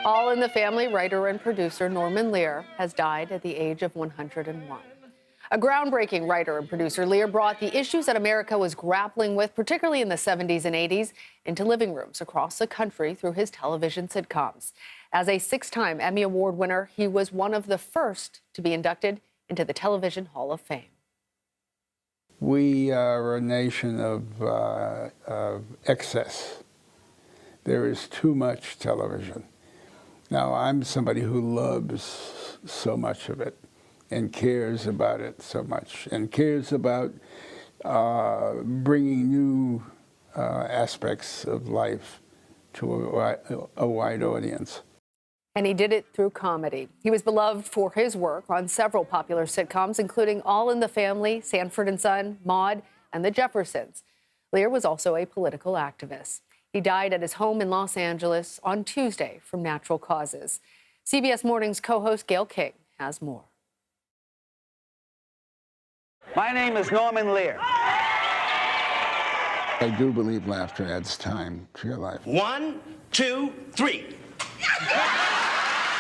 All in the Family writer and producer Norman Lear has died at the age of 101. A groundbreaking writer and producer, Lear brought the issues that America was grappling with, particularly in the 70s and 80s, into living rooms across the country through his television sitcoms. As a six-time Emmy Award winner, he was one of the first to be inducted into the Television Hall of Fame. We are a nation of excess. There is too much television. Now, I'm somebody who loves so much of it and cares about it so much and cares about bringing new aspects of life to a wide audience. And he did it through comedy. He was beloved for his work on several popular sitcoms, including All in the Family, Sanford and Son, Maude, and The Jeffersons. Lear was also a political activist. He died at his home in Los Angeles on Tuesday from natural causes. CBS Mornings co-host Gayle King has more. My name is Norman Lear. I do believe laughter adds time to your life. 1, 2, 3.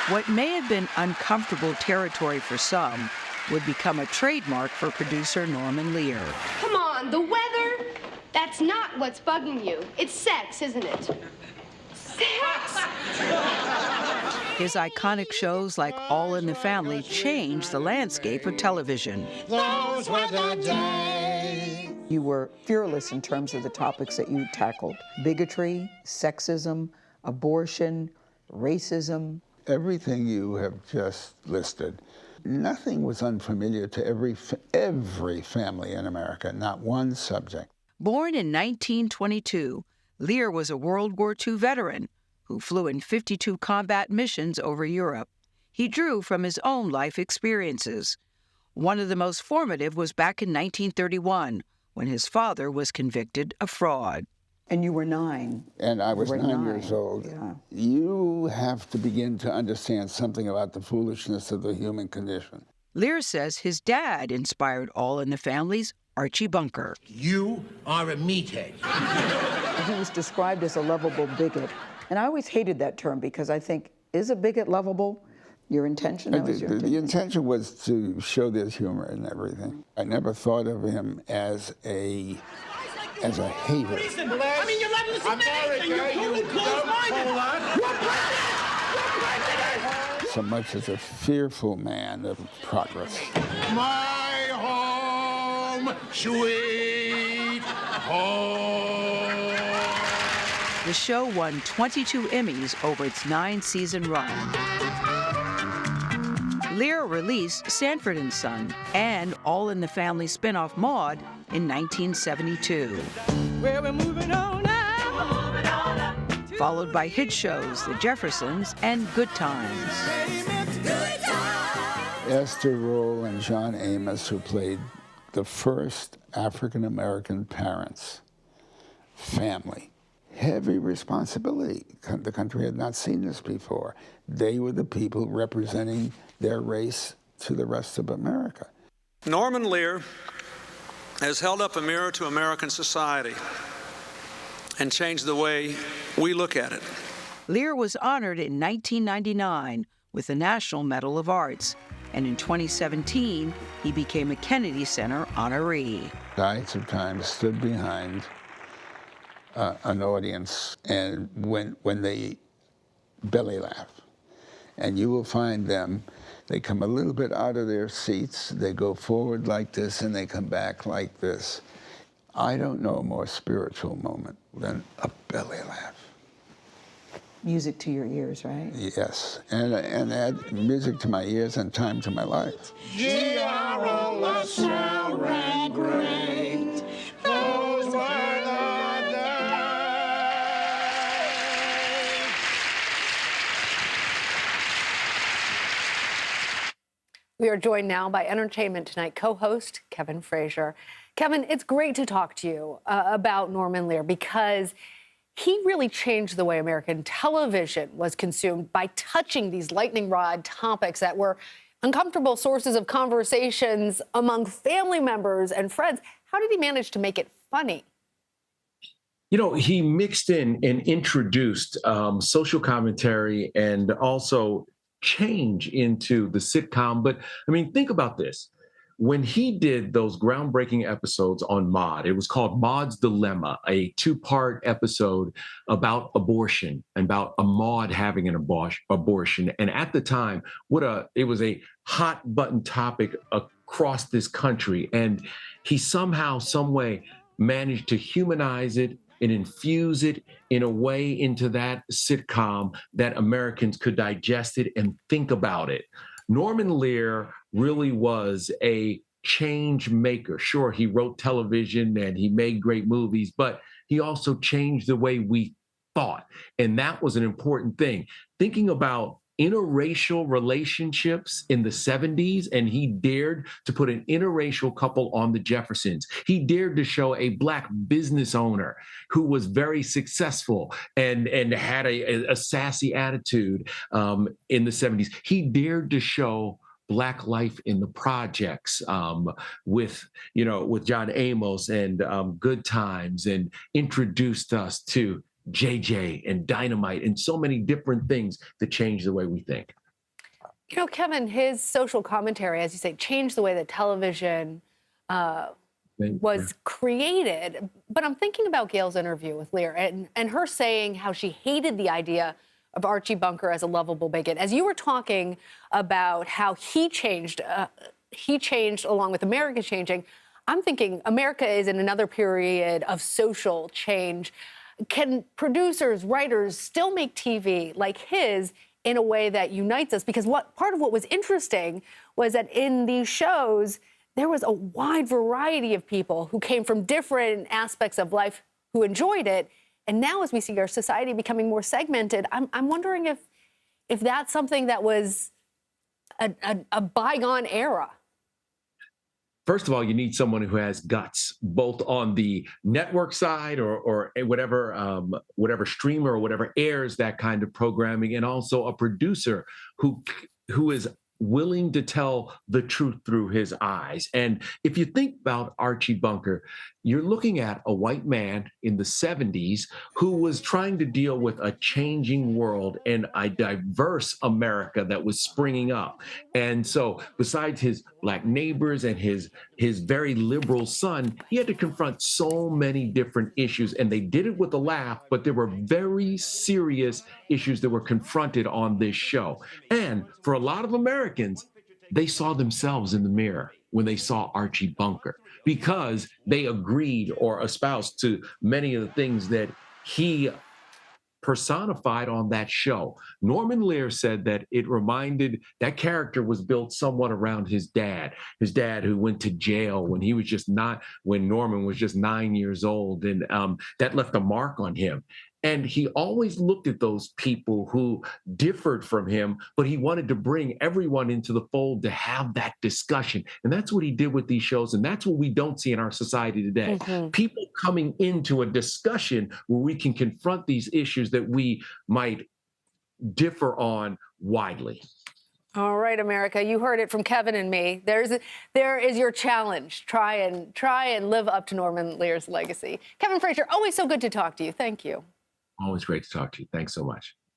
What may have been uncomfortable territory for some would become a trademark for producer Norman Lear. Come on, the weather? That's not what's bugging you. It's sex, isn't it? Sex! His iconic shows like All in the Family changed the landscape of television. Those were the days. You were fearless in terms of the topics that you tackled. Bigotry, sexism, abortion, racism. Everything you have just listed, nothing was unfamiliar to every family in America, not one subject. Born in 1922, Lear was a World War II veteran who flew in 52 combat missions over Europe. He drew from his own life experiences. One of the most formative was back in 1931, when his father was convicted of fraud. And you were 9. And I was 9 years old. Yeah. You have to begin to understand something about the foolishness of the human condition. Lear says his dad inspired All in the Family's Archie Bunker. You are a meathead. He was described as a lovable bigot. And I always hated that term because I think, is a bigot lovable? Your intention? The intention was to show there's humor in everything. I never thought of him as a hater. I mean, you're not listening to anything. You're totally closed-minded. So much as a fearful man of progress. My home, sweet home. The show won 22 Emmys over its 9-season run. Lear released Sanford and Son and All in the Family spin-off Maude in 1972. Well, we're moving on now. Followed by hit shows The Jeffersons and Good Times. Esther Roll and John Amos, who played the first African-American parents, family. Heavy responsibility. The country had not seen this before. They were the people representing their race to the rest of America. Norman Lear has held up a mirror to American society and changed the way we look at it. Lear was honored in 1999 with the National Medal of Arts, and in 2017, he became a Kennedy Center honoree. I sometimes stood behind an audience, and when they belly laugh, and you will find them, they come a little bit out of their seats, they go forward like this, and they come back like this. I don't know a more spiritual moment than a belly laugh. Music to your ears, right? Yes, and add music to my ears and time to my life. G-R-O-S-L ran great. Those were the days. We are joined now by Entertainment Tonight co-host Kevin Frazier. Kevin, it's great to talk to you about Norman Lear because he really changed the way American television was consumed by touching these lightning rod topics that were uncomfortable sources of conversations among family members and friends. How did he manage to make it funny? He mixed in and introduced social commentary and also change into the sitcom. But I mean, think about this. When he did those groundbreaking episodes on Maude, it was called Maude's Dilemma, a 2-part episode about abortion and about a Maude having an abortion. And at the time, it was a hot button topic across this country. And he somehow, some way managed to humanize it and infuse it in a way into that sitcom that Americans could digest it and think about it. Norman Lear really was a change maker. Sure, he wrote television and he made great movies, but he also changed the way we thought. And that was an important thing. Thinking about interracial relationships in the 70s, and he dared to put an interracial couple on the Jeffersons. He dared to show a Black business owner who was very successful and had a sassy attitude in the 70s. He dared to show Black life in the projects with John Amos and Good Times, and introduced us to JJ and Dynamite and so many different things that change the way we think. Kevin, his social commentary, as you say, changed the way that television was created. But I'm thinking about Gayle's interview with Lear and her saying how she hated the idea of Archie Bunker as a lovable bigot. As you were talking about how he changed along with America changing, I'm thinking America is in another period of social change. Can producers, writers still make TV like his in a way that unites us? Because part of what was interesting was that in these shows, there was a wide variety of people who came from different aspects of life who enjoyed it. And now, as we see our society becoming more segmented, I'm wondering if that's something that was a bygone era. First of all, you need someone who has guts, both on the network side or whatever streamer or whatever airs that kind of programming, and also a producer who is willing to tell the truth through his eyes. And if you think about Archie Bunker, you're looking at a white man in the 70s who was trying to deal with a changing world and a diverse America that was springing up. And so besides his Black neighbors and his very liberal son, he had to confront so many different issues. And they did it with a laugh, but there were very serious issues that were confronted on this show. And for a lot of Americans, they saw themselves in the mirror when they saw Archie Bunker, because they agreed or espoused to many of the things that he personified on that show. Norman Lear said that that character was built somewhat around his dad who went to jail when Norman was just 9 years old. And that left a mark on him. And he always looked at those people who differed from him, but he wanted to bring everyone into the fold to have that discussion. And that's what he did with these shows. And that's what we don't see in our society today. Mm-hmm. People coming into a discussion where we can confront these issues that we might differ on widely. All right, America, you heard it from Kevin and me. There is your challenge. Try and live up to Norman Lear's legacy. Kevin Frazier, always so good to talk to you. Thank you. Always great to talk to you. Thanks so much.